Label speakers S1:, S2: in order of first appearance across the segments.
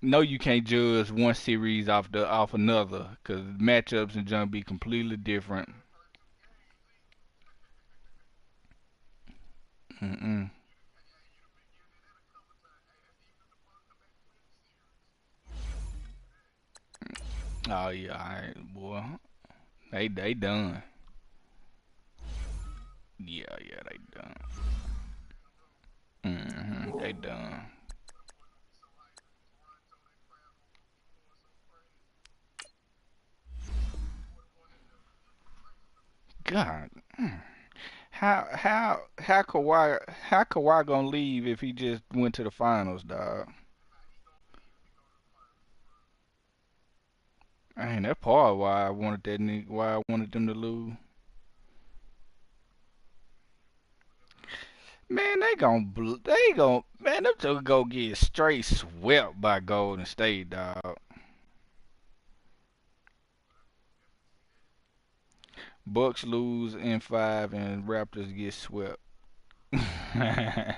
S1: No, you can't judge one series off another, cause matchups and junk be completely different. Mm-mm. Oh yeah, alright, boy. They done. Yeah, yeah, they done. They done. God, how Kawhi gonna leave if he just went to the finals, dog? I ain't that part why I wanted why I wanted them to lose. Man, man, them two go get straight swept by Golden State, dog. Bucks lose in five and Raptors get swept. How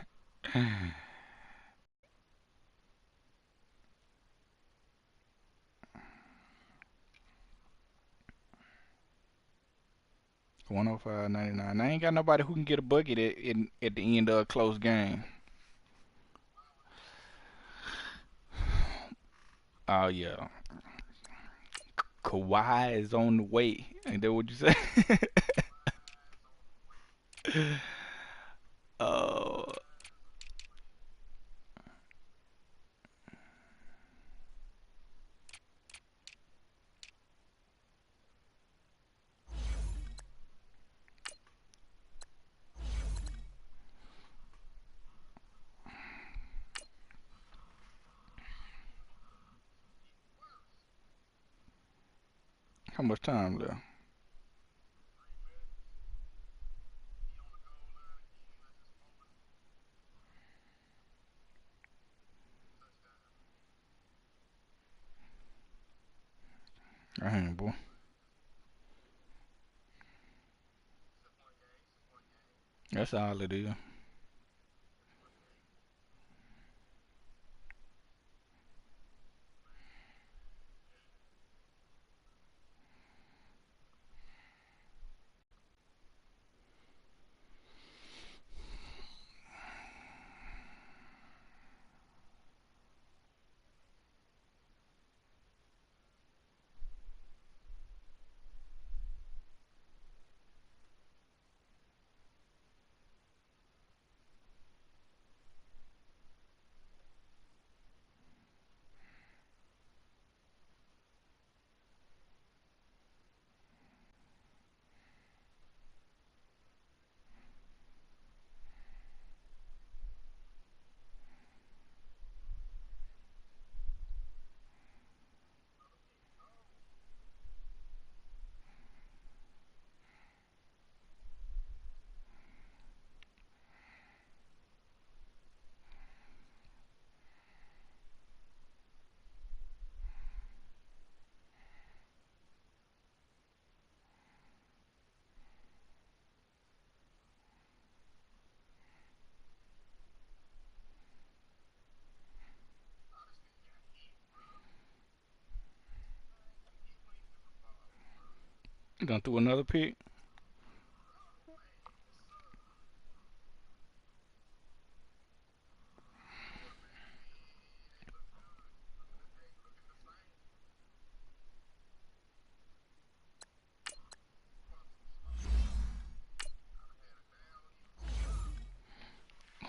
S1: $105.99. I ain't got nobody who can get a bucket at the end of a close game. Oh yeah, Kawhi is on the way. Ain't that what you say? Oh, how much time left? Dang, boy. That's all it is. Gonna throw another pick.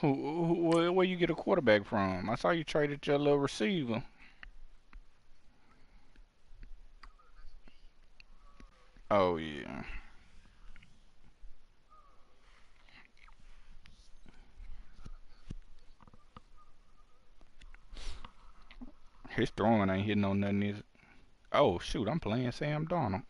S1: Where you get a quarterback from? I saw you traded your little receiver. Oh yeah, his throwing ain't hitting on nothing. Is it? Oh shoot, I'm playing Sam Darnold.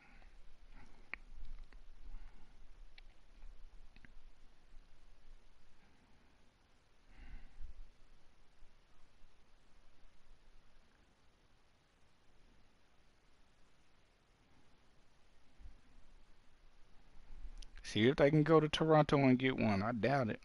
S1: See if they can go to Toronto and get one. I doubt it.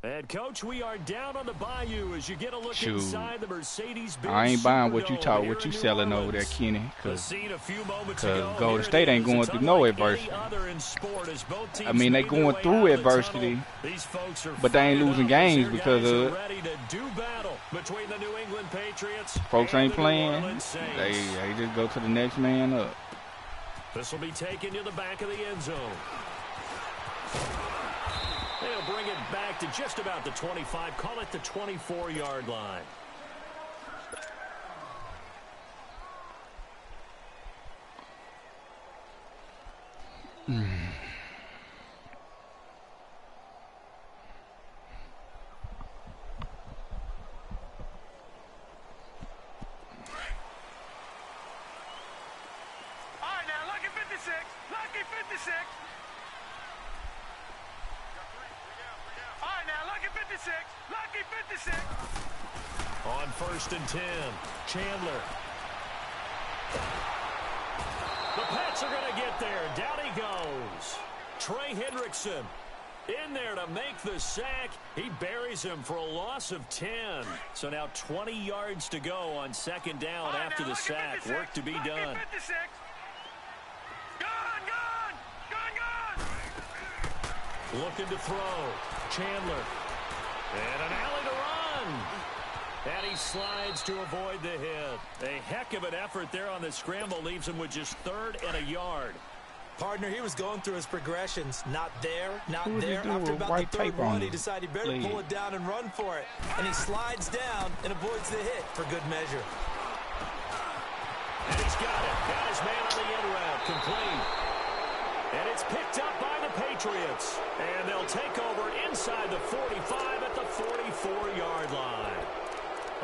S2: And, Coach, we are down on the bayou as you get a look inside the Mercedes-Benz.
S1: I ain't buying what
S2: Superdome
S1: you
S2: here in
S1: selling
S2: New
S1: over there,
S2: Orleans.
S1: Kenny,
S2: The scene a few moments
S1: because
S2: ago,
S1: Golden
S2: here
S1: State
S2: it
S1: ain't
S2: is.
S1: going
S2: It's
S1: through no
S2: unlike
S1: adversity.
S2: any other in sport as both teams
S1: I mean, they
S2: made their
S1: going
S2: way
S1: through
S2: out of the
S1: adversity,
S2: tunnel. These folks are
S1: but they ain't
S2: fired
S1: losing
S2: up as
S1: games
S2: their
S1: because
S2: guys
S1: of
S2: are
S1: it.
S2: ready to do battle between the New England Patriots
S1: Folks
S2: and
S1: ain't
S2: the New
S1: playing.
S2: Orleans Saints.
S1: They just go to the next man up.
S2: This will be taken to the back of the end zone. They'll bring it back to just about the 25. Call it the 24-yard line. On 1st and 10, Chandler. The Pats are going to get there. Down he goes. Trey Hendrickson in there to make the sack. He buries him for a loss of 10. So now 20 yards to go on 2nd down after the sack. Work to be done. Looking to throw. Chandler. And an alley to run. And he slides to avoid the hit. A heck of an effort there on the scramble. Leaves him with just 3rd and a yard.
S3: Partner, he was going through his progressions. Not there, not
S1: What
S3: there. After about the 3rd run, he decided he better pull it down and run for it. And he slides down and avoids the hit for good measure.
S2: And he's got it. Got his man on the in route. Complete. And it's picked up by the Patriots. And they'll take over inside the 45 at the 44-yard line.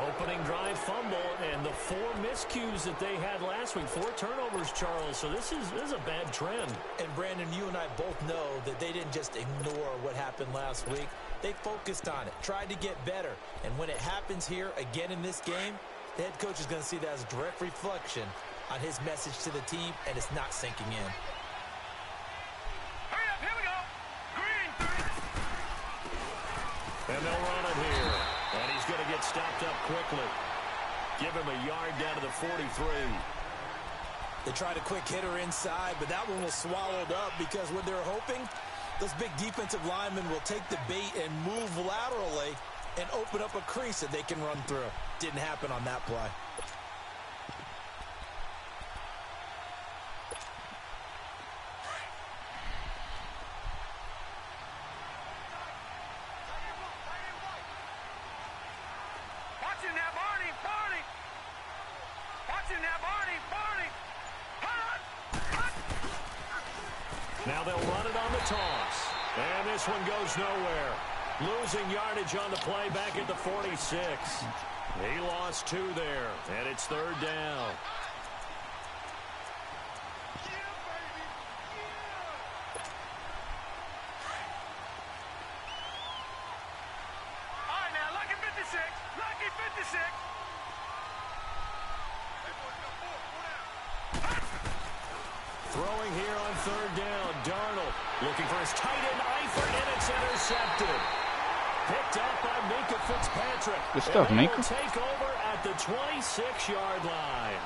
S2: Opening drive fumble and the 4 miscues that they had last week. 4 turnovers, Charles. So this is a bad trend.
S3: And, Brandon, you and I both know that they didn't just ignore what happened last week. They focused on it, tried to get better. And when it happens here again in this game, the head coach is going to see that as a direct reflection on his message to the team, and it's not sinking in.
S4: Hurry up, here we go. Green 3.
S2: And they'll run it here. And he's going to get stopped up quickly. Give him a yard down to the 43.
S3: They tried a quick hitter inside, but that one was swallowed up because what they're hoping, those big defensive linemen will take the bait and move laterally and open up a crease that they can run through. Didn't happen on that play.
S2: Now they'll run it on the toss. And this one goes nowhere. Losing yardage on the play back at the 46. He lost 2 there. And it's 3rd down.
S4: All right, now, lucky 56. Lucky 56.
S2: Throwing here on 3rd down. Darnold looking for his tight end Eifert, and it's intercepted. Picked up by Minkah Fitzpatrick.
S1: Good stuff,
S2: and
S1: Minkah.
S2: Take over at the 26-yard line.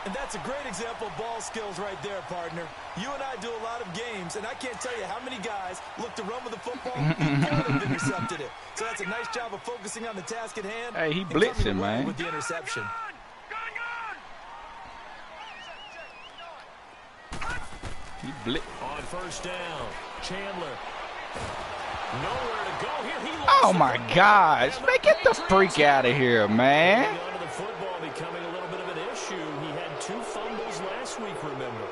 S3: And that's a great example of ball skills right there, partner. You and I do a lot of games, and I can't tell you how many guys look to run with the football before they've intercepted it. So that's a nice job of focusing on the task at hand.
S1: Hey, he blitzing, man.
S3: With the interception.
S1: He blitz.
S2: On 1st down, Chandler. Nowhere to go here. He
S1: Oh my gosh, man, get the freak out of here, man.
S2: Onto the football becoming a little bit of an issue. He had 2 fumbles last week, remember.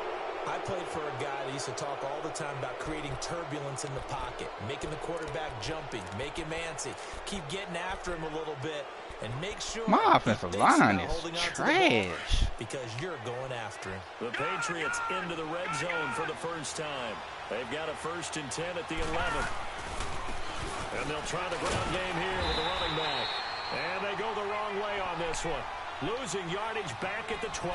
S3: I played for a guy that used to talk all the time about creating turbulence in the pocket, making the quarterback jumpy, make him antsy, keep getting after him a little bit, and make sure
S1: My offensive line is trash.
S3: because you're going after him.
S2: The Patriots into the red zone for the first time. They've got a 1st and 10 at the 11. And they'll try the ground game here with the running back. And they go the wrong way on this one. Losing yardage back at the 12.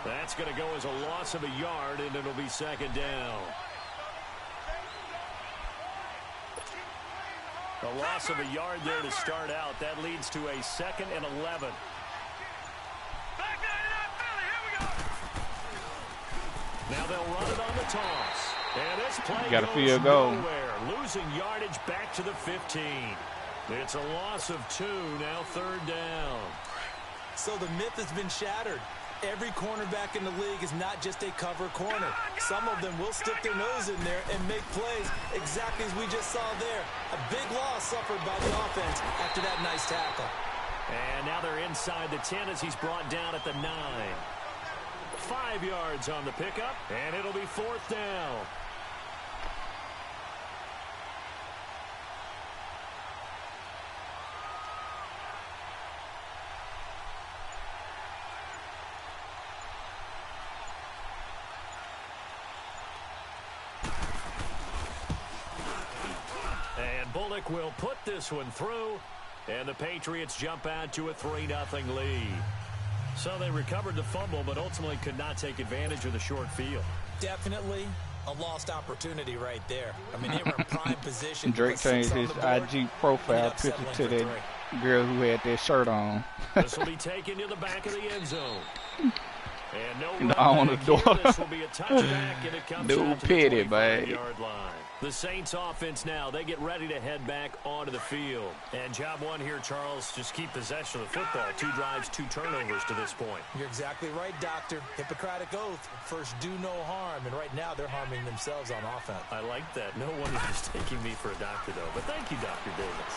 S2: That's going to go as a loss of a yard, and it'll be 2nd down. A loss of a yard there to start out. That leads to a 2nd and 11.
S4: Back 99 Philly, here we go.
S2: Now they'll run it on the toss. And this play
S1: Got a
S2: goes
S1: field goal.
S2: nowhere. Losing yardage back to the 15. It's a loss of 2, now 3rd down.
S3: So the myth has been shattered. Every cornerback in the league is not just a cover corner. Some of them will stick their nose in there and make plays exactly as we just saw there. A big loss suffered by the offense after that nice tackle.
S2: And now they're inside the 10 as he's brought down at the 9. 5 yards on the pickup, and it'll be 4th down. Bullock will put this one through, and the Patriots jump out to a 3-0 lead. So they recovered the fumble, but ultimately could not take advantage of the short field.
S3: Definitely a lost opportunity right there. I mean, they were in prime position.
S1: Drake changed his IG profile picture to that girl who had that shirt on.
S2: This will be taken to the back of the end zone. And no
S1: on the door.
S2: This will be a touchback, and it comes
S1: No
S2: out to
S1: pity,
S2: the
S1: babe.
S2: 25-yard line. The Saints offense now, they get ready to head back onto the field. And job one here, Charles, just keep possession of the football. 2 drives, 2 turnovers to this point.
S3: You're exactly right, Doctor. Hippocratic oath. First, do no harm. And right now, they're harming themselves on offense.
S2: I like that. No one is mistaking me for a doctor, though. But thank you, Dr. Davis.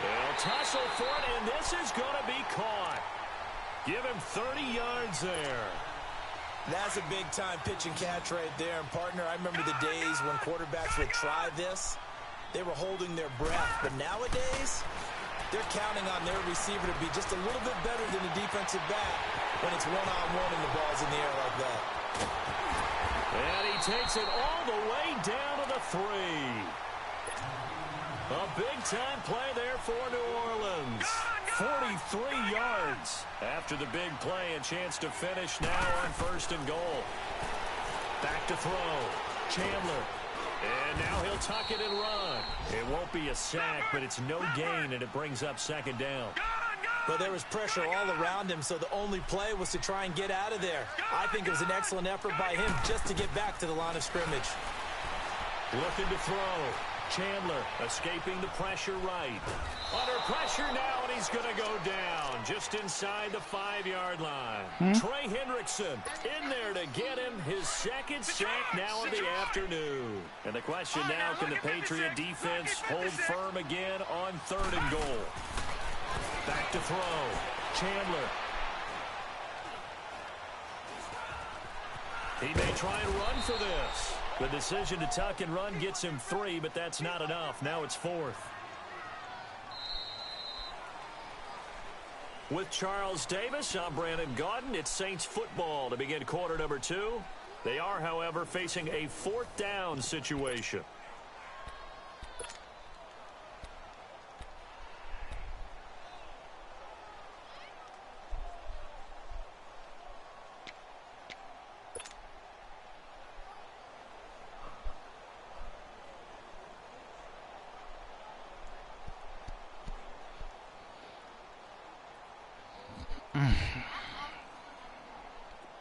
S2: They'll tussle for it, and this is going to be caught. Give him 30 yards there.
S3: That's a big-time pitch and catch right there. And, partner, I remember the days when quarterbacks would try this. They were holding their breath. But nowadays, they're counting on their receiver to be just a little bit better than the defensive back when it's one-on-one and the ball's in the air like that.
S2: And he takes it all the way down to the 3. A big-time play there for New Orleans. 43 yards after the big play. A chance to finish now on 1st and goal. Back to throw. Chandler. And now he'll tuck it and run. It won't be a sack, but it's no gain, and it brings up 2nd down.
S3: But there was pressure all around him, so the only play was to try and get out of there. I think it was an excellent effort by him just to get back to the line of scrimmage.
S2: Looking to throw. Chandler escaping the pressure right. Under pressure now, and he's going to go down just inside the 5-yard line. Trey Hendrickson in there to get him his 2nd sack now of the afternoon. And the question now, can the Patriot defense hold firm again on 3rd and goal? Back to throw. Chandler. He may try and run for this. The decision to tuck and run gets him 3, but that's not enough. Now it's 4th. With Charles Davis, I'm Brandon Gaudin. It's Saints football to begin quarter number 2. They are, however, facing a 4th down situation.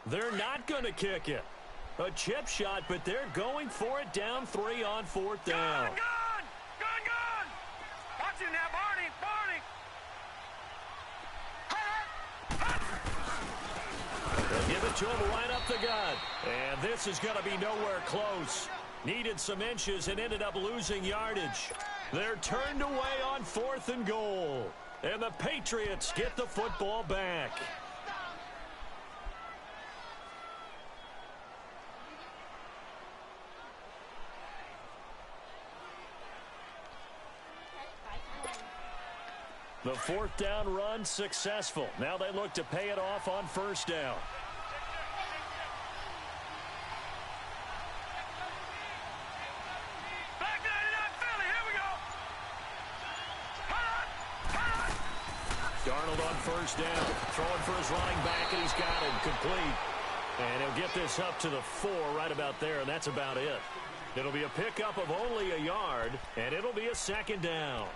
S2: They're not going to kick it. A chip shot, but they're going for it down 3 on 4th down.
S4: Gun! Watch him now, Barney!
S2: They'll give it to him right up the gut. And this is going to be nowhere close. Needed some inches and ended up losing yardage. They're turned away on 4th and goal. And the Patriots get the football back. The 4th down run successful. Now they look to pay it off on 1st down.
S4: Back 99 Philly, here we go!
S2: Darnold on 1st down. Throwing for his running back, and he's got it complete. And he'll get this up to the 4 right about there, and that's about it. It'll be a pickup of only a yard, and it'll be a second down.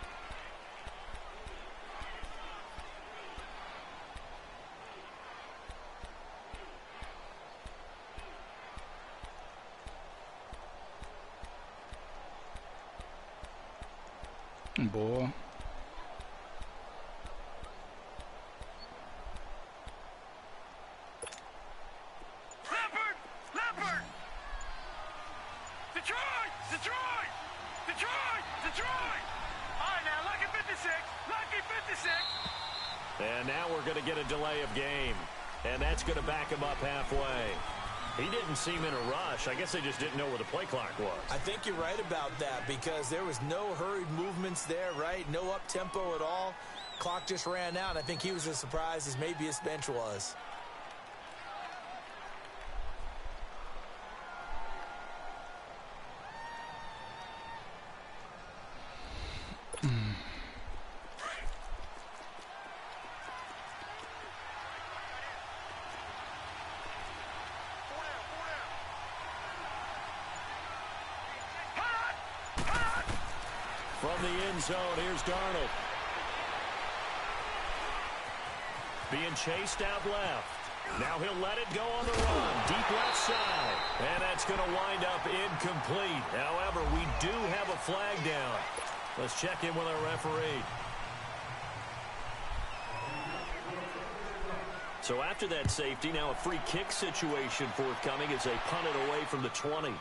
S1: Boy.
S4: Leopard! Detroit! All right, now, lucky 56.
S2: And now we're going to get a delay of game. And that's going to back him up halfway. He didn't seem in a rush. I guess they just didn't know where the play clock was.
S3: I think you're right about that because there was no hurried movements there, right? No up-tempo at all. Clock just ran out. I think he was as surprised as maybe his bench was.
S2: From the end zone, here's Darnold. Being chased out left. Now he'll let it go on the run. Deep left side. And that's going to wind up incomplete. However, we do have a flag down. Let's check in with our referee. So after that safety, now a free kick situation forthcoming as they punt it away from the 20.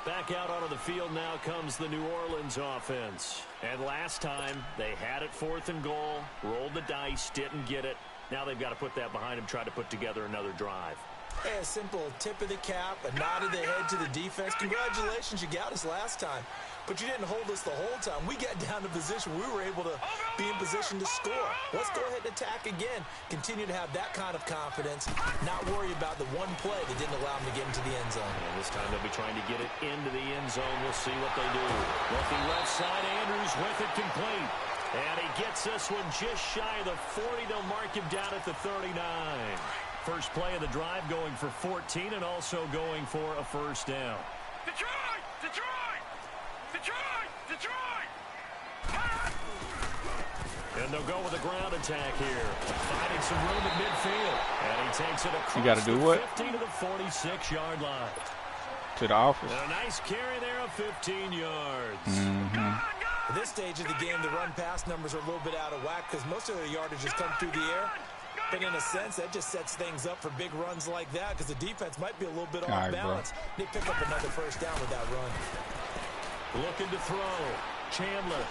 S2: Back out onto the field now comes the New Orleans offense. And last time, they had it 4th and goal, rolled the dice, didn't get it. Now they've got to put that behind them, try to put together another drive.
S3: Hey, a simple tip of the cap, a nod of the head to the defense. Congratulations, you got us last time. But you didn't hold us the whole time. We got down to position. We were able to be in position to score. Let's go ahead and attack again. Continue to have that kind of confidence. Not worry about the one play that didn't allow them to get into the end zone.
S2: And this time they'll be trying to get it into the end zone. We'll see what they do. Looking left side, Andrews with it complete. And he gets this one just shy of the 40. They'll mark him down at the 39. First play of the drive going for 14 and also going for a first down.
S4: Detroit!
S2: And they'll go with a ground attack here. Finding some room at midfield. And he takes it across
S1: You got to do
S2: the
S1: what?
S2: 50 to the 46-yard line.
S1: To the office.
S2: And a nice carry there of 15 yards.
S3: At this stage of the game, the run-pass numbers are a little bit out of whack because most of their yardage has come through the air. But in a sense, that just sets things up for big runs like that because the defense might be a little bit off balance. They pick up another first down with that run.
S2: Looking to throw. Chandler.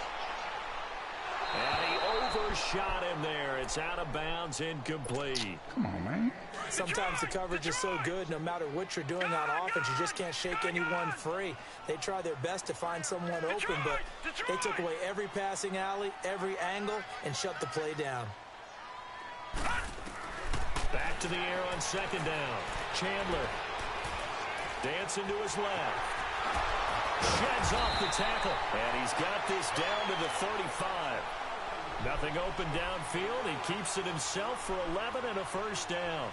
S2: And he overshot him there. It's out of bounds, incomplete.
S1: Come on, man.
S3: Sometimes the coverage is so good, no matter what you're doing on offense, you just can't shake anyone free. They try their best to find someone open, but they took away every passing alley, every angle, and shut the play down.
S2: Back to the air on second down. Chandler. Dancing to his left. Sheds off the tackle. And he's got this down to the 35. Nothing open downfield. He keeps it himself for 11 and a first down.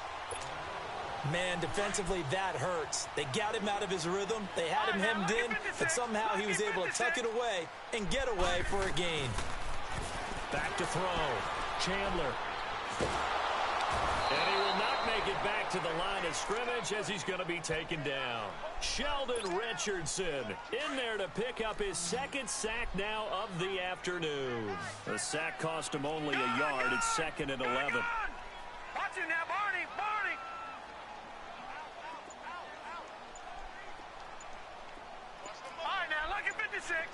S3: Man, defensively, that hurts. They got him out of his rhythm. They had him hemmed in, but somehow he was able to tuck it away and get away for a gain.
S2: Back to throw. Chandler. And he will not make it back to the line of scrimmage as he's going to be taken down. Sheldon Richardson in there to pick up his second sack now of the afternoon. The sack cost him only a yard. It's 2nd and 11.
S4: Watch it now, Barney! All right, now, lucky 56!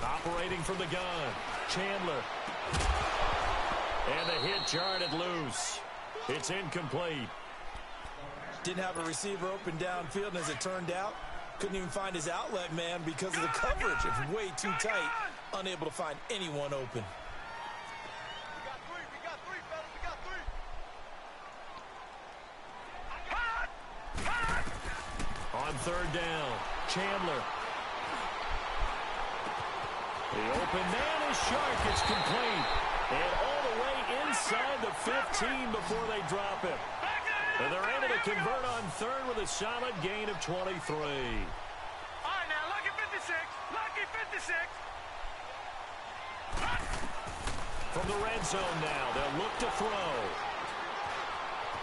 S2: Operating from the gun. Chandler. And the hit jarred it loose. It's incomplete.
S3: Didn't have a receiver open downfield, and as it turned out, couldn't even find his outlet man because of the coverage. It was way too tight, unable to find anyone open.
S4: We got three, fellas. We got three.
S2: On third down, Chandler. The open man is sharp. It's complete. And all the way inside the 15 before they drop it. And they're able to convert on third with a solid gain of 23.
S4: All right, now, lucky 56. Lucky 56.
S2: From the red zone now, they'll look to throw.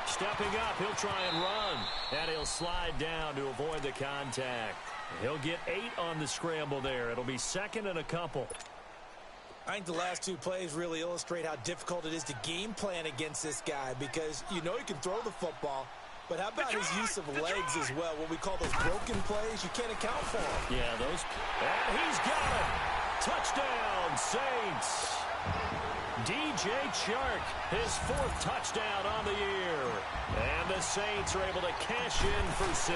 S2: Stepping up, he'll try and run. And he'll slide down to avoid the contact. He'll get 8 on the scramble there. It'll be second and a couple.
S3: I think the last 2 plays really illustrate how difficult it is to game plan against this guy because you know he can throw the football, but how about his use of legs as well, what we call those broken plays? You can't account for them.
S2: Yeah, those. And he's got it. Touchdown, Saints. DJ Chark, his 4th touchdown on the year. And the Saints are able to cash in for 6.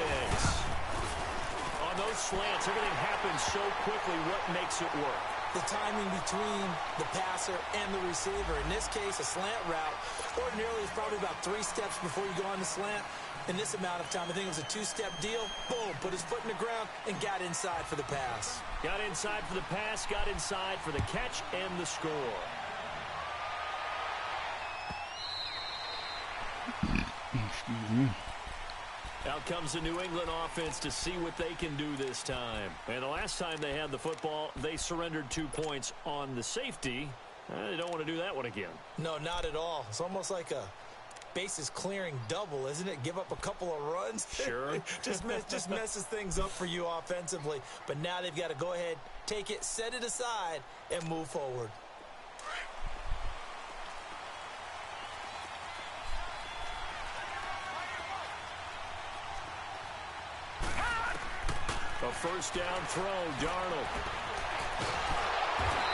S2: On those slants, everything happens so quickly. What makes it work?
S3: The timing between the passer and the receiver. In this case, a slant route ordinarily is probably about 3 steps before you go on the slant. In this amount of time, I think it was a 2-step deal. Boom, put his foot in the ground and got inside for the pass.
S2: Got inside for the pass, got inside for the catch and the score.
S1: Excuse me.
S2: Out comes the New England offense to see what they can do this time. And the last time they had the football, they surrendered 2 points on the safety. They don't want to do that one again.
S3: No, not at all. It's almost like a bases clearing double, isn't it? Give up a couple of runs.
S2: Sure.
S3: just messes things up for you offensively. But now they've got to go ahead, take it, set it aside, and move forward.
S2: A first down throw, Darnold.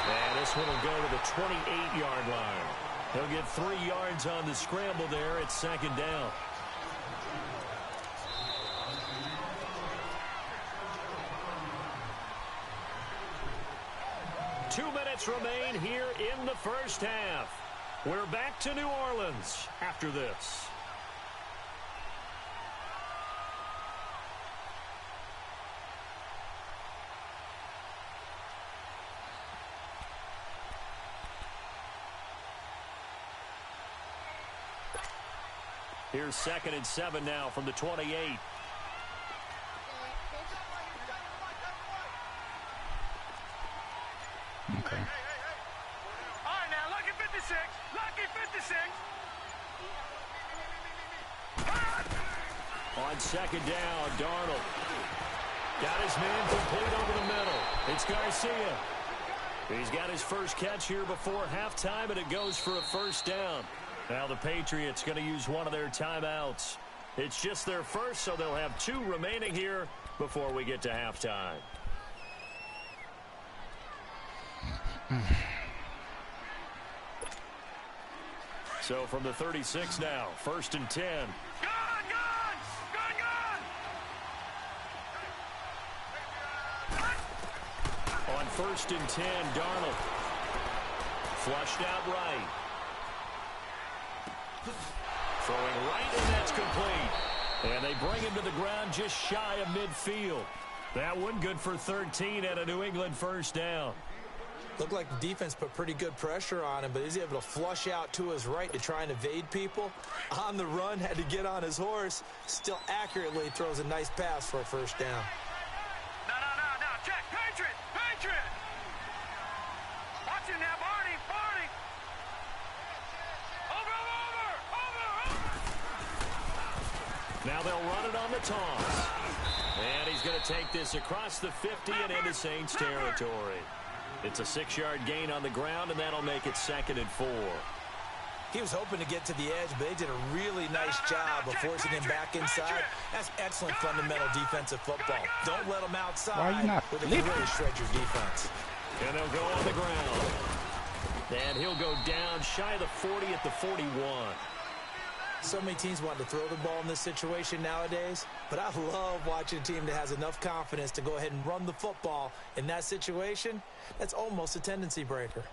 S2: And this one will go to the 28-yard line. He'll get 3 yards on the scramble there. It's second down. Two minutes remain here in the first half. We're back to New Orleans after this. Here's 2nd and 7 now from the 28.
S4: Okay. All right, now, lucky 56. Lucky 56.
S2: On second down, Darnold. Got his man complete over the middle. It's Garcia. He's got his first catch here before halftime, and it goes for a first down. Now the Patriots going to use one of their timeouts. It's just their first, so they'll have 2 remaining here before we get to halftime. So from the 36 now, 1st and 10.
S4: Gone!
S2: On 1st and 10, Darnold. Flushed out right. Throwing right, and that's complete. And they bring him to the ground just shy of midfield. That one good for 13 and a New England first down.
S3: Looked like the defense put pretty good pressure on him, but he's able to flush out to his right to try and evade people. On the run, had to get on his horse. Still accurately throws a nice pass for a first down.
S4: No. Check. Patriot. Watch him now, Barney. Over.
S2: Now they'll run it on the toss. And he's going to take this across the 50 and into Saints territory. It's a 6-yard gain on the ground, and that'll make it 2nd and 4.
S3: He was hoping to get to the edge, but they did a really nice job of forcing him back inside. That's excellent fundamental defensive football. Don't let him outside with a really shred your defense.
S2: And they'll go on the ground. And he'll go down shy of the 40 at the 41.
S3: So many teams want to throw the ball in this situation nowadays, but I love watching a team that has enough confidence to go ahead and run the football in that situation. That's almost a tendency breaker.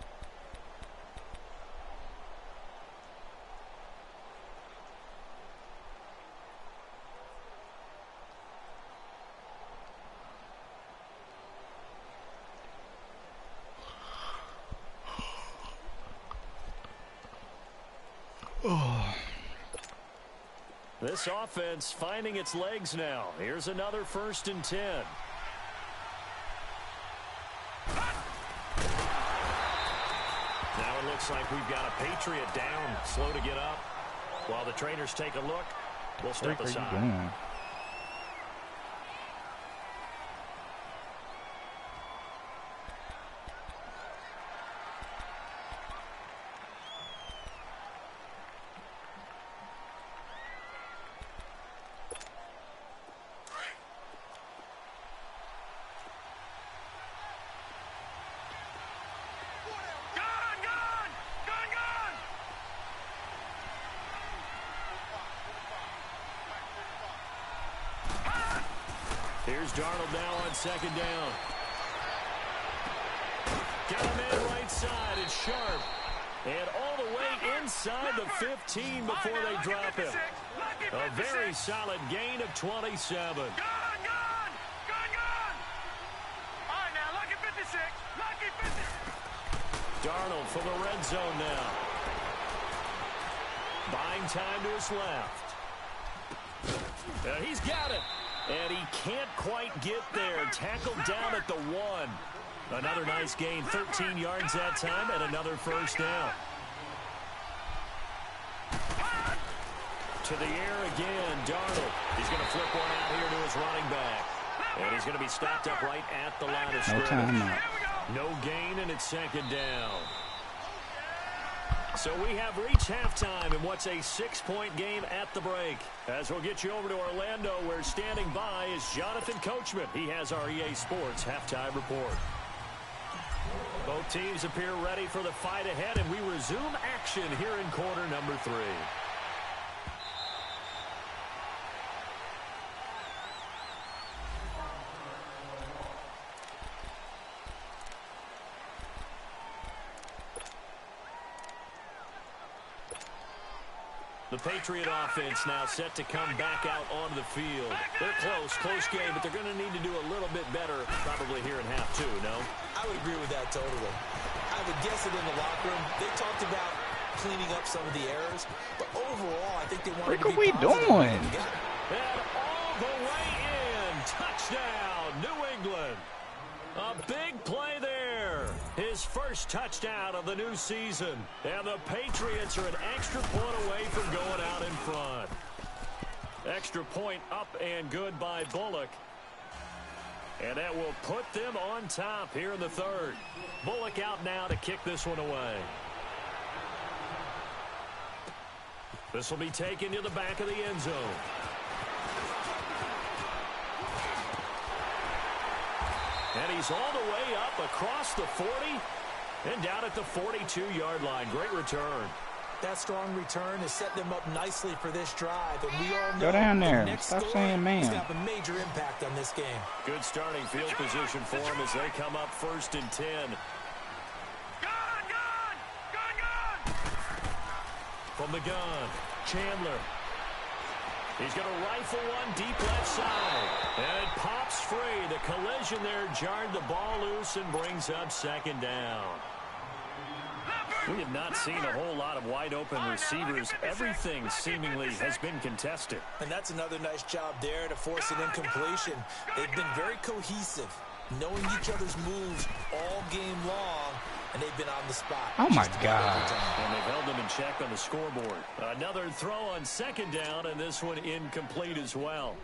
S2: This offense finding its legs now. Here's another 1st and 10. Now it looks like we've got a Patriot down, slow to get up. While the trainers take a look, we'll step aside. Here's Darnold now on 2nd down. Got him in right side. It's Sharp. And all the way inside the 15 before they drop him. A very solid gain of 27.
S4: All right, now, lucky 56. Lucky 56.
S2: Darnold from the red zone now. Buying time to his left. He's got it. And he can't quite get there. Tackled down at the 1. Another nice gain. 13 yards that time and another 1st down. To the air again. Darnold. He's going to flip one out here to his running back. And he's going to be stopped up right at the line of scrimmage. No gain, and it's 2nd down. So we have reached halftime in what's a 6-point game at the break. As we'll get you over to Orlando, where standing by is Jonathan Coachman. He has our EA Sports halftime report. Both teams appear ready for the fight ahead, and we resume action here in quarter number 3. The Patriot offense now set to come back out onto the field. They're close game, but they're going to need to do a little bit better probably here in half 2, no?
S3: I would agree with that totally. I would guess it in the locker room. They talked about cleaning up some of the errors, but overall, I think they wanted to be positive.
S1: What are we doing?
S2: And all the way in. Touchdown, New England. A big play there. His first touchdown of the new season. And the Patriots are an extra point away from going out in front. Extra point up and good by Bullock. And that will put them on top here in the 3rd. Bullock out now to kick this one away. This will be taken to the back of the end zone. And he's all the way up across the 40 and down at the 42-yard line. Great return.
S3: That strong return has set them up nicely for this drive. And we all know
S1: go down there.
S3: The next
S1: Stop
S3: score
S1: saying man.
S3: is going to have a major impact on this game.
S2: Good starting field position for him as they come up 1st and 10.
S4: Gun!
S2: From the gun, Chandler. He's going to rifle one deep left side. And it pops free. The collision there jarred the ball loose and brings up 2nd down. We have not seen a whole lot of wide open receivers. Everything seemingly has been contested.
S3: And that's another nice job there to force an incompletion. They've been very cohesive, knowing each other's moves all game long, and they've been on the spot.
S1: Oh, my God.
S2: And they've held them in check on the scoreboard. Another throw on 2nd down, and this one incomplete as well.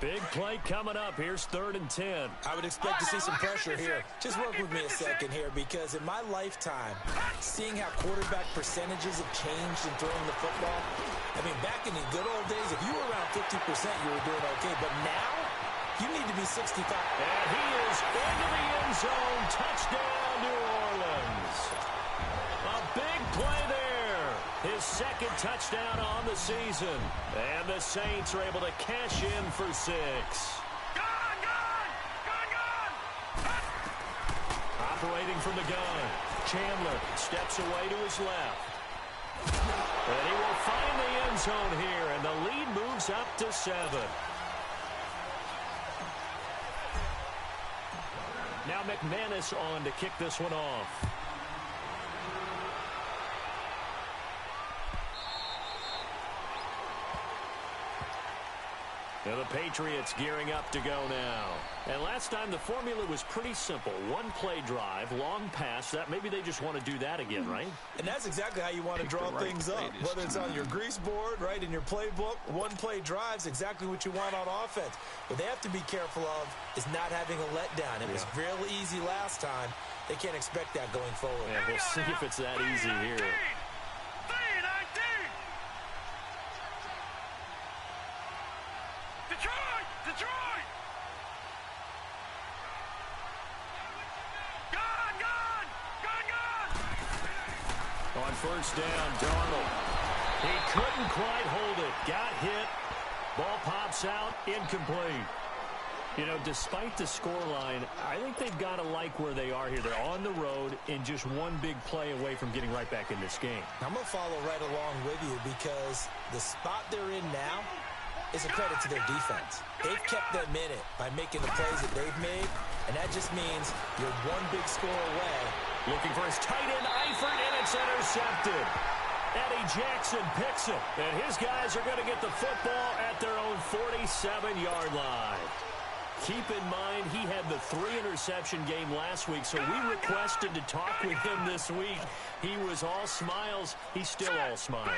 S2: Big play coming up. Here's 3rd and 10.
S3: I would expect to see some pressure here. Just work with me a second here, because in my lifetime, seeing how quarterback percentages have changed in throwing the football, I mean, back in the good old days, if you were around 50%, you were doing okay. But now, you need to be 65.
S2: And he is into the end zone. Touchdown, New Orleans. A big play there. His 2nd touchdown on the season. And the Saints are able to cash in for 6. Operating from the gun. Chandler steps away to his left. And he will find the end zone here. And the lead moves up to 7. Now McManus on to kick this one off. Now the Patriots gearing up to go now. And last time the formula was pretty simple. One play drive, long pass. That maybe they just want to do that again, right?
S3: And that's exactly how you want to draw things up. Whether it's on your grease board, right, in your playbook, one play drive's exactly what you want on offense. What they have to be careful of is not having a letdown. It was real easy last time. They can't expect that going forward.
S2: Yeah, we'll see if it's that easy here.
S4: Detroit! Gone!
S2: On first down, Darnold. He couldn't quite hold it. Got hit. Ball pops out. Incomplete. You know, despite the scoreline, I think they've got to like where they are here. They're on the road and just one big play away from getting right back in this game.
S3: I'm going to follow right along with you because the spot they're in now is a credit to their defense. They've kept them in it by making the plays that they've made, and that just means you're one big score away.
S2: Looking for his tight end, Eifert, and it's intercepted. Eddie Jackson picks it, and his guys are going to get the football at their own 47-yard line. Keep in mind, he had the 3-interception game last week, so we requested to talk with him this week. He was all smiles. He's still all smiles.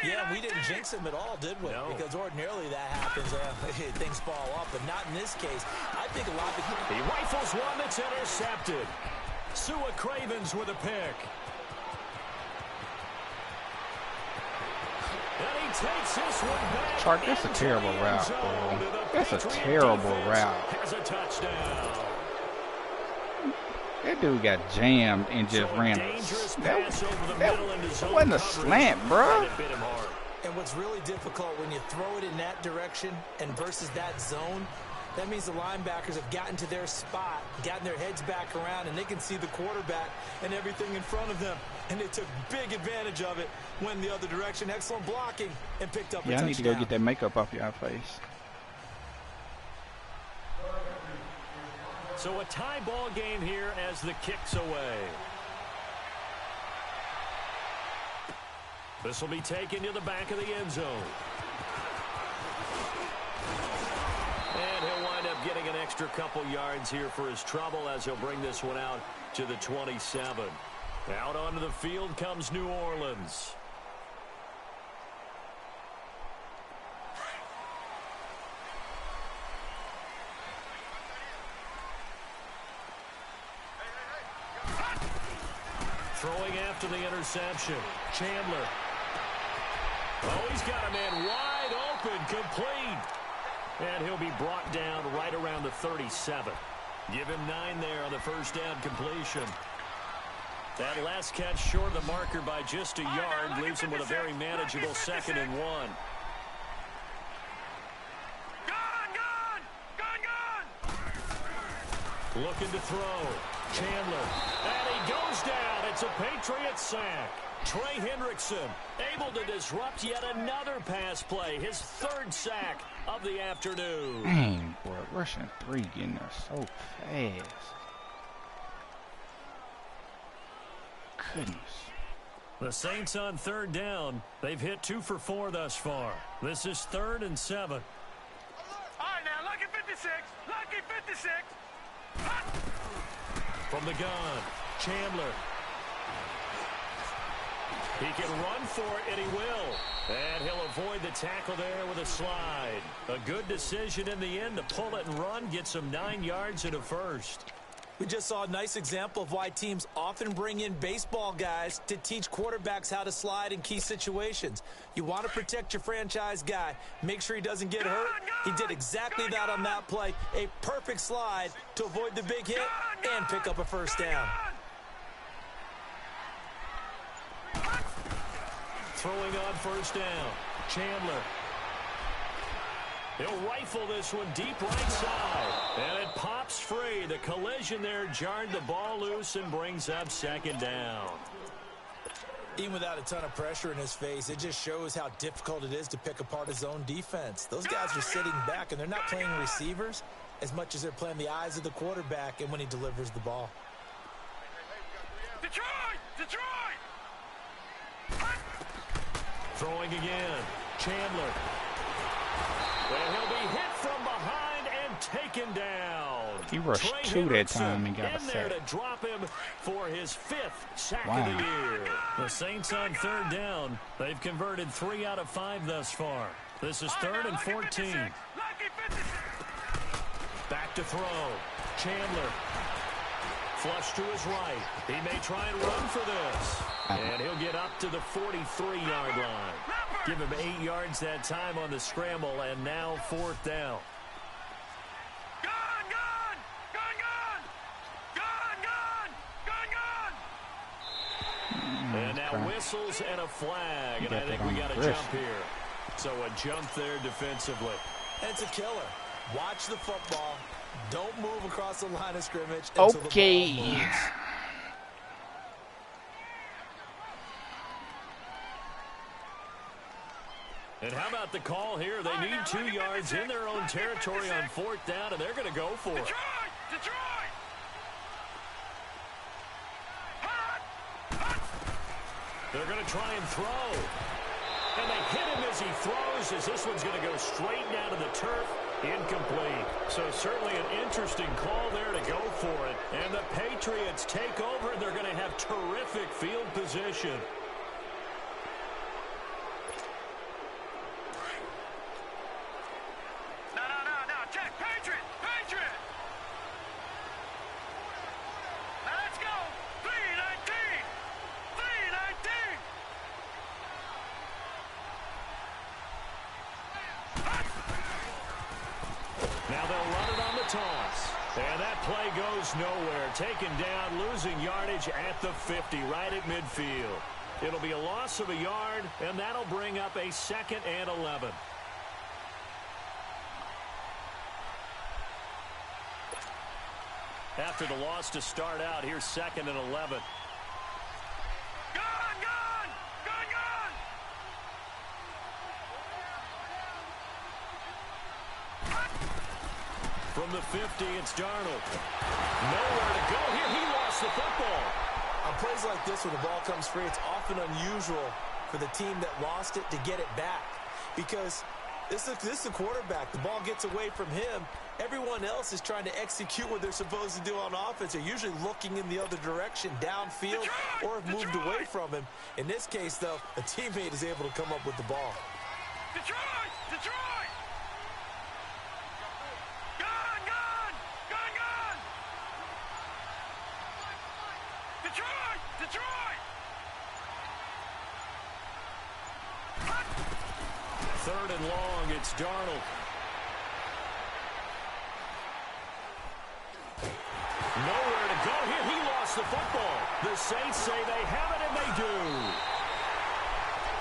S3: Yeah, we didn't jinx him at all, did we?
S2: No.
S3: Because ordinarily that happens. Things fall off, but not in this case. I think a lot of
S2: He rifles one that's intercepted. Sua Cravens with a pick. And he takes this one back.
S1: Chark, that's a terrible route, bro. That's a terrible route.
S2: Has a touchdown.
S1: That dude got jammed and just ran. That wasn't a slant, bro.
S3: And what's really difficult when you throw it in that direction and versus that zone, that means the linebackers have gotten to their spot, gotten their heads back around, and they can see the quarterback and everything in front of them. And they took big advantage of it, went the other direction. Excellent blocking and picked up a touchdown.
S1: I need to go get that makeup off your face.
S2: So a tie ball game here as the kick's away. This will be taken to the back of the end zone. And he'll wind up getting an extra couple yards here for his trouble as he'll bring this one out to the 27. Out onto the field comes New Orleans. Throwing after the interception. Chandler. Oh, he's got a man wide open, complete. And he'll be brought down right around the 37. Give him 9 there on the first down completion. That last catch short of the marker by just a yard leaves him with a very manageable 2nd and 1. Looking to throw. Chandler. And he goes down. It's a Patriots sack. Trey Hendrickson able to disrupt yet another pass play. His 3rd sack of the afternoon.
S1: Dang, boy. Rushing 3 getting there so fast. Goodness.
S2: The Saints on 3rd down. They've hit 2 for 4 thus far. This is 3rd and 7.
S4: All right, now, lucky 56. Lucky 56.
S2: From the gun, Chandler. He can run for it, and he will. And he'll avoid the tackle there with a slide. A good decision in the end to pull it and run, gets him 9 yards and a first.
S3: We just saw a nice example of why teams often bring in baseball guys to teach quarterbacks how to slide in key situations. You want to protect your franchise guy. Make sure he doesn't get hurt. He did exactly that on that play. A perfect slide to avoid the big hit and pick up a first down.
S2: Throwing on first down, Chandler. He'll rifle this one deep right side. And it pops free. The collision there jarred the ball loose and brings up 2nd down.
S3: Even without a ton of pressure in his face, it just shows how difficult it is to pick apart his own defense. Those guys are sitting back, and they're not playing receivers as much as they're playing the eyes of the quarterback and when he delivers the ball.
S4: Detroit! Detroit!
S2: Throwing again. Chandler. And he'll be hit from behind and taken down.
S1: He rushed two that time and got a
S2: in there
S1: sack.
S2: to drop him for his 5th sack
S1: Wow.
S2: of the year.
S5: The Saints on 3rd down. They've converted 3 out of 5 thus far. This is 3rd and 14.
S2: Back to throw. Chandler. Flush to his right. He may try and run for this. And he'll get up to the 43-yard line. Give him 8 yards that time on the scramble, and now 4th down. And now whistles and a flag, and I think we got a jump here. So a jump there defensively.
S3: It's a killer. Watch the football. Don't move across the line of scrimmage until the ball moves.
S2: And how about the call here? They need 2 yards in their own territory on 4th down, and they're going to go for it. They're going to try and throw. And they hit him as he throws, as this one's going to go straight down to the turf. Incomplete. So certainly an interesting call there to go for it. And the Patriots take over, and they're going to have terrific field position.
S4: No, check, Patriot! Now let's go! 319!
S2: Now they'll run it on the toss. And that play goes nowhere. Taken down, losing yardage at the 50, right at midfield. It'll be a loss of a yard, and that'll bring up a 2nd and 11. After the loss to start out, here's 2nd and 11. From the 50, it's Darnold. Nowhere to go here. He lost the football.
S3: On plays like this where the ball comes free, it's often unusual for the team that lost it to get it back. Because this is the quarterback. The ball gets away from him. Everyone else is trying to execute what they're supposed to do on offense. They're usually looking in the other direction, downfield, or have moved away from him. In this case, though, a teammate is able to come up with the ball.
S4: Detroit! Detroit!
S2: 3rd and long, it's Darnold. Nowhere to go here. He lost the football. The Saints say they have it, and they do.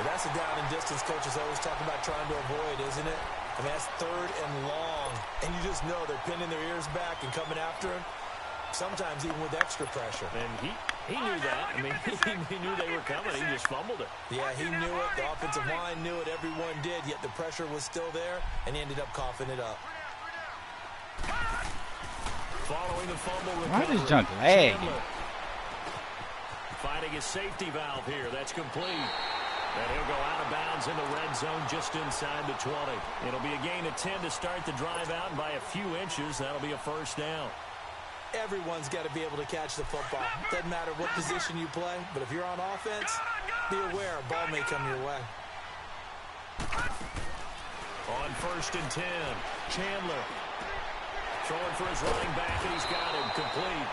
S3: Well, that's a down and distance coaches always talking about trying to avoid, isn't it? I mean, that's 3rd and long. And you just know they're pinning their ears back and coming after him, sometimes even with extra pressure.
S2: And he knew that. I mean, he knew they were coming. He just fumbled it.
S3: Yeah, he knew it. The offensive line knew it. Everyone did, yet the pressure was still there, and he ended up coughing it up.
S2: Following the fumble
S1: Why
S2: recovery.
S1: is junk lagging?
S2: Chandler finding his safety valve here. That's complete. And he'll go out of bounds in the red zone just inside the 20. It'll be a gain of 10 to start the drive out, and by a few inches, that'll be a 1st down.
S3: Everyone's got to be able to catch the football. Doesn't matter what position you play, but if you're on offense, be aware a ball may come your way.
S2: On 1st and 10, Chandler throwing for his running back, and he's got him complete.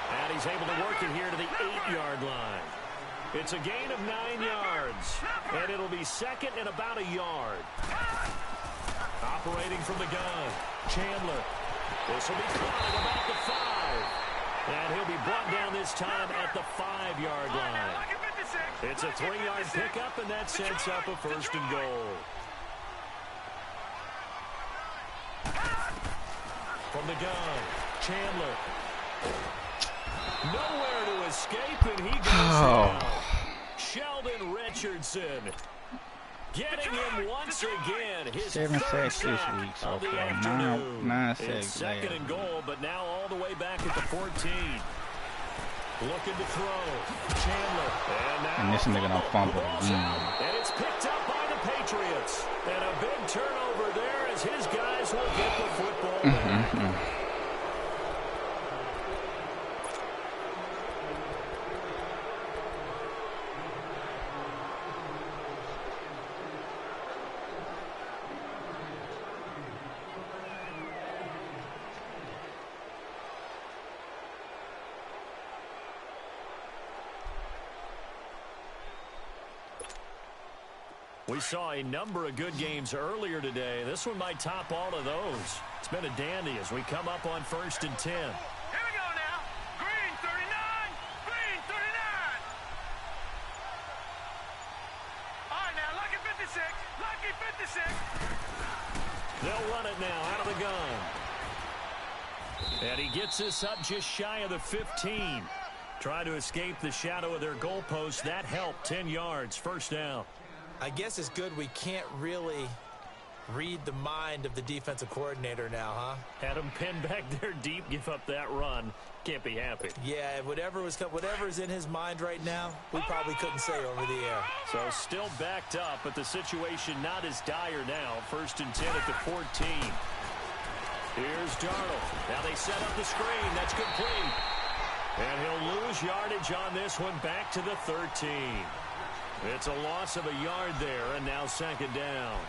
S2: And he's able to work it here to the 8-yard line. It's a gain of 9 yards, and it'll be 2nd and about a yard. Operating from the gun, Chandler. This will be caught at about the 5. And he'll be brought down this time at the 5-yard line. It's a 3-yard pickup, and that sets up a 1st and goal. From the gun, Chandler. Nowhere to escape, and he goes down. Sheldon Richardson getting him once again. His
S1: 7
S2: third
S1: sacks this
S2: sack
S1: week so
S2: of the
S1: far.
S2: afternoon.
S1: 9
S2: It's
S1: sacks
S2: 2nd
S1: last
S2: and goal, but now all the way back at the 14. Looking to throw. Chandler. And now
S1: And this nigga done fumbled
S2: the ball's
S1: again.
S2: out, and it's picked up by the Patriots. And a big turnover there as his guys will get the football back. We saw a number of good games earlier today. This one might top all of those. It's been a dandy as we come up on 1st and 10.
S4: Here we go now. Green 39. Green 39. All right, now, Lucky 56. Lucky 56.
S2: They'll run it now out of the gun. And he gets this up just shy of the 15. Trying to escape the shadow of their goalpost. That helped. 10 yards. First down.
S3: I guess it's good we can't really read the mind of the defensive coordinator now, huh?
S2: Had him pinned back there deep, give up that run. Can't be happy.
S3: Yeah, whatever's in his mind right now, we probably couldn't say over the air.
S2: So still backed up, but the situation not as dire now. 1st and 10 at the 14. Here's Darnold. Now they set up the screen. That's complete. And he'll lose yardage on this one back to the 13. It's a loss of a yard there, and now 2nd down.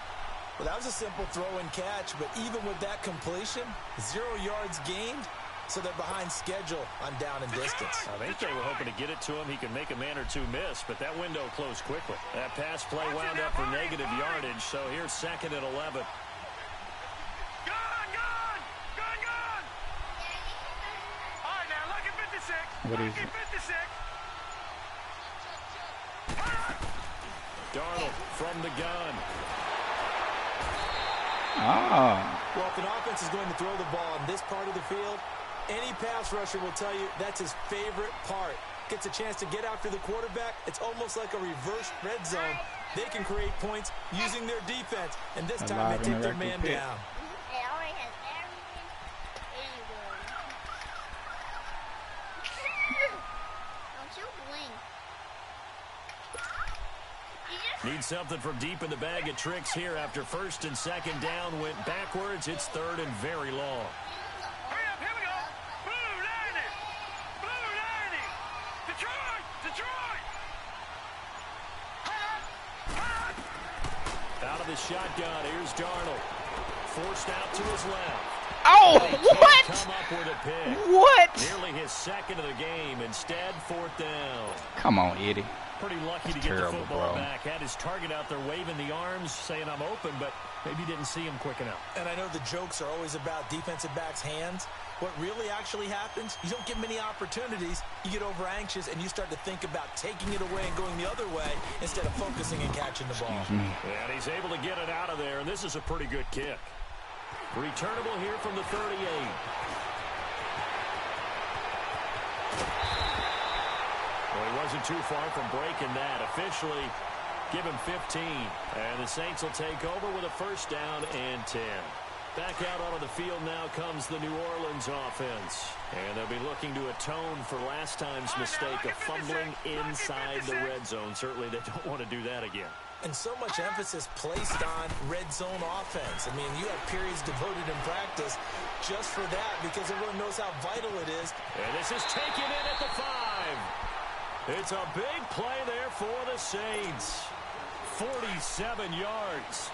S3: Well, that was a simple throw and catch, but even with that completion, 0 yards gained, so they're behind schedule on down and distance.
S2: I think they were hoping to get it to him. He could make a man or two miss, but that window closed quickly. That pass play wound up for negative yardage, so here's 2nd and 11.
S4: Gone, gone. Gone, gone. All right, now, Lucky 56.
S1: What is
S4: Lucky
S1: it?
S4: 56.
S2: Darnold from the gun.
S3: Well, if an offense is going to throw the ball in this part of the field, any pass rusher will tell you that's his favorite part. Gets a chance to get after the quarterback. It's almost like a reverse red zone. They can create points using their defense, and this time they take their man down.
S6: It already has everything anywhere. Don't you blink.
S2: Need something from deep in the bag of tricks here after 1st and 2nd down. Went backwards. It's 3rd and very long.
S4: Hurry up, here we go. Blue Lightning. Blue Lightning. Detroit. Detroit.
S2: Out of the shotgun. Here's Darnold. Forced out to his left.
S1: Oh, what?
S2: Come up with a pick.
S1: What?
S2: Nearly his 2nd of the game. Instead, 4th down.
S1: Come on, Eddie.
S2: Pretty lucky to get
S1: Terrible,
S2: the football
S1: bro.
S2: back. Had his target out there waving the arms, saying I'm open, but maybe didn't see him quick enough.
S3: And I know the jokes are always about defensive backs' hands. What really actually happens, you don't get many opportunities. You get over anxious, and you start to think about taking it away and going the other way instead of focusing and catching the ball.
S2: And he's able to get it out of there, and this is a pretty good kick. Returnable here from the 38. Well, he wasn't too far from breaking that. Officially, give him 15. And the Saints will take over with a 1st down and 10. Back out onto the field now comes the New Orleans offense. And they'll be looking to atone for last time's mistake of fumbling inside the red zone. Certainly they don't want to do that again.
S3: And so much emphasis placed on red zone offense. I mean, you have periods devoted in practice just for that because everyone knows how vital it is.
S2: And this is taken in at the 5. It's a big play there for the Saints. 47 yards.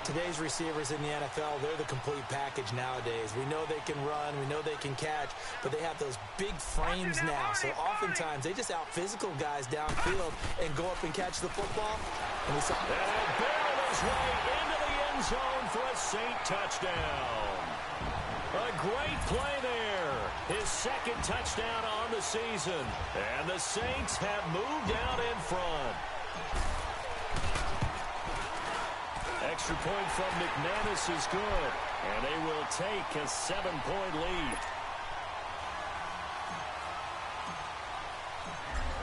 S3: Today's receivers in the NFL, they're the complete package nowadays. We know they can run, we know they can catch, but they have those big frames now. So oftentimes they just out-physical guys downfield and go up and catch the football. And we saw
S2: And barreled his way into the end zone for a Saint touchdown. A great play there. His 2nd touchdown on the season. And the Saints have moved out in front. Extra point from McManus is good. And they will take a 7-point lead.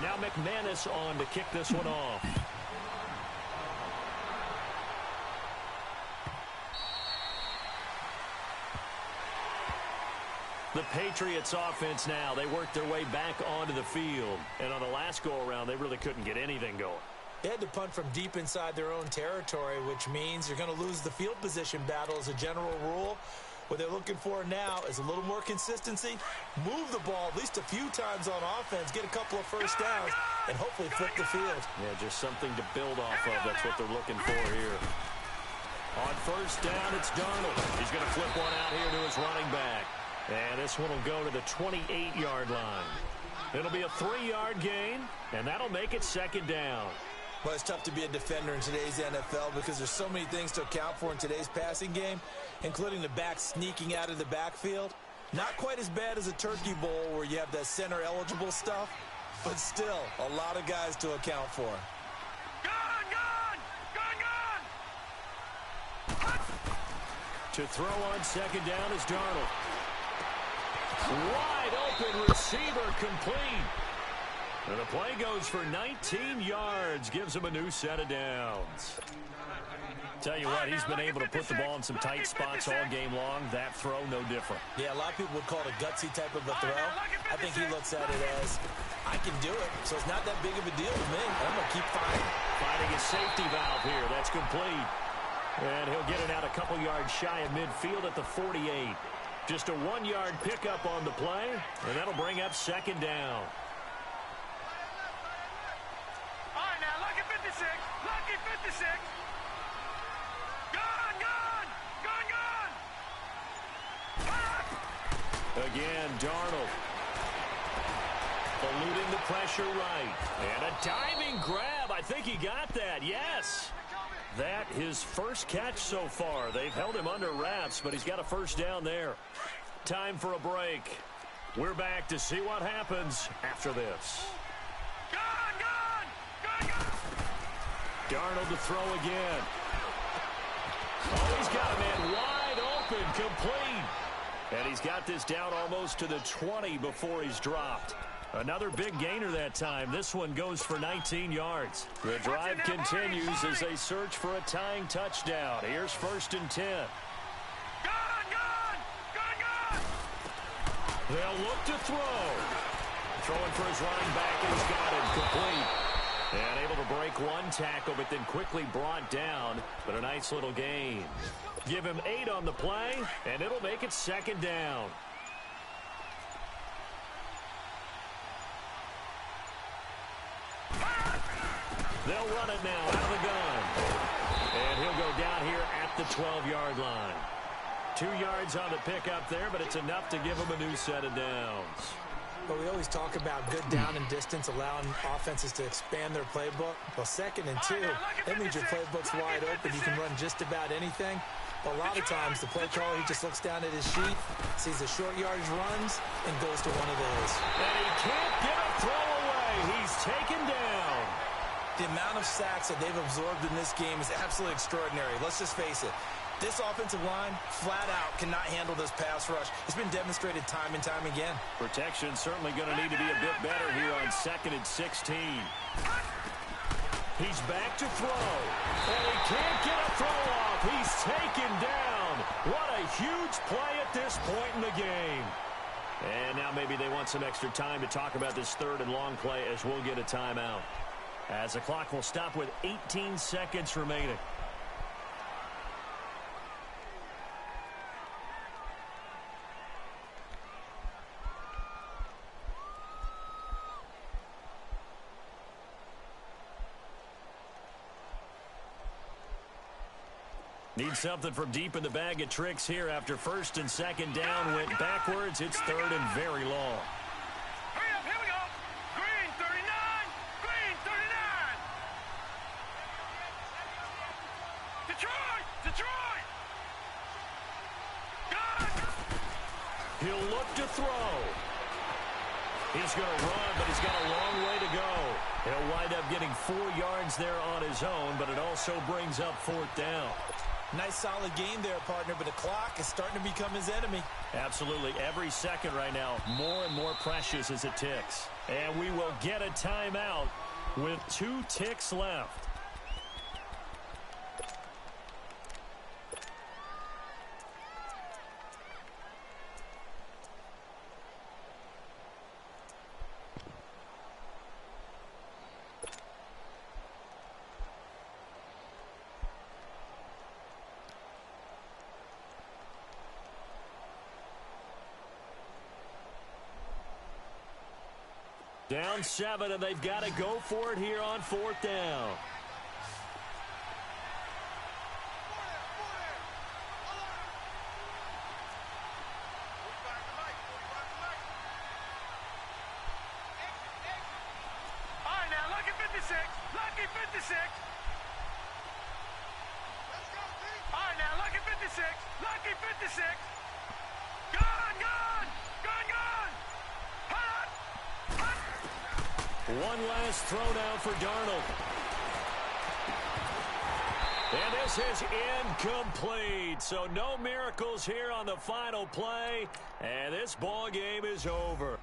S2: Now McManus on to kick this one off. The Patriots offense now, they work their way back onto the field. And on the last go-around, they really couldn't get anything going.
S3: They had to punt from deep inside their own territory, which means you're going to lose the field position battle as a general rule. What they're looking for now is a little more consistency, move the ball at least a few times on offense, get a couple of first downs, and hopefully flip the field.
S5: Yeah, just something to build off of. That's what they're looking for here. On first down, it's Darnold. He's going to flip one out here to his running back. And this one will go to the 28-yard line. It'll be a 3-yard gain, and that'll make it second down.
S3: Well, it's tough to be a defender in today's NFL because there's so many things to account for in today's passing game, including the back sneaking out of the backfield. Not quite as bad as a turkey bowl where you have that center-eligible stuff, but still a lot of guys to account for.
S5: To throw on second down is Darnold. Wide open receiver complete. And the play goes for 19 yards, gives him a new set of downs. Tell you what, he's been able to put the ball in some tight spots all game long. That throw, no different.
S3: Yeah, a lot of people would call it a gutsy type of a throw. I think he looks at it as, I can do it, so it's not that big of a deal to me. I'm going to keep fighting.
S5: Finding his safety valve here. That's complete. And he'll get it out a couple yards shy of midfield at the 48. Just a 1-yard pickup on the play, and that'll bring up second down.
S4: All right, now, lucky 56. Lucky 56. Gone, gone. Gone, gone.
S5: Again, Darnold. Eluding the pressure right. And a diving grab. I think he got that. Yes. That his first catch so far. They've held him under wraps, but he's got a first down there. Time for a break. We're back to see what happens after this.
S4: Gone, gone. Gone, gone.
S5: Darnold to throw again. Oh, he's got a man wide open, complete. And he's got this down almost to the 20 before he's dropped. Another big gainer that time. This one goes for 19 yards. The drive continues as they search for a tying touchdown. Here's 1st and 10.
S4: Gone, gone. Gone, gone.
S5: They'll look to throw. Throwing for his running back, and he's got it complete. And able to break one tackle, but then quickly brought down. But a nice little gain. Give him 8 on the play, and it'll make it second down. They'll run it now out of the gun. And he'll go down here at the 12-yard line. 2 yards on the pickup there, but it's enough to give him a new set of downs.
S3: But we always talk about good down and distance, allowing offenses to expand their playbook. Well, 2nd and 2, that means your playbook's wide open. You can run just about anything. But a lot of times, the play caller, he just looks down at his sheet, sees the short yardage runs, and goes to one of those.
S5: And he can't get a throw away. He's taken down.
S3: The amount of sacks that they've absorbed in this game is absolutely extraordinary. Let's just face it. This offensive line, flat out, cannot handle this pass rush. It's been demonstrated time and time again.
S5: Protection's certainly going to need to be a bit better here on 2nd and 16. He's back to throw. And he can't get a throw off. He's taken down. What a huge play at this point in the game. And now maybe they want some extra time to talk about this 3rd and long play as we'll get a timeout. As the clock will stop with 18 seconds remaining. Need something from deep in the bag of tricks here after 1st and 2nd down went backwards. It's 3rd and very long.
S4: Hurry up, here we go. Green 39. Green 39. Detroit. Detroit. Gone.
S5: He'll look to throw. He's going to run, but he's got a long way to go. He'll wind up getting 4 yards there on his own, but it also brings up 4th down.
S3: Nice solid game there, partner, but the clock is starting to become his enemy.
S5: Absolutely. Every second right now, more and more precious as it ticks. And we will get a timeout with 2 ticks left. Down 7, and they've got to go for it here on 4th down.
S4: All right, now, lucky 56. Lucky 56. All right, now, lucky 56. Lucky 56. Gone, gone. Gone, gone. Hot. Hot.
S5: One last throw now for Darnold. And this is incomplete. So no miracles here on the final play. And this ball game is over.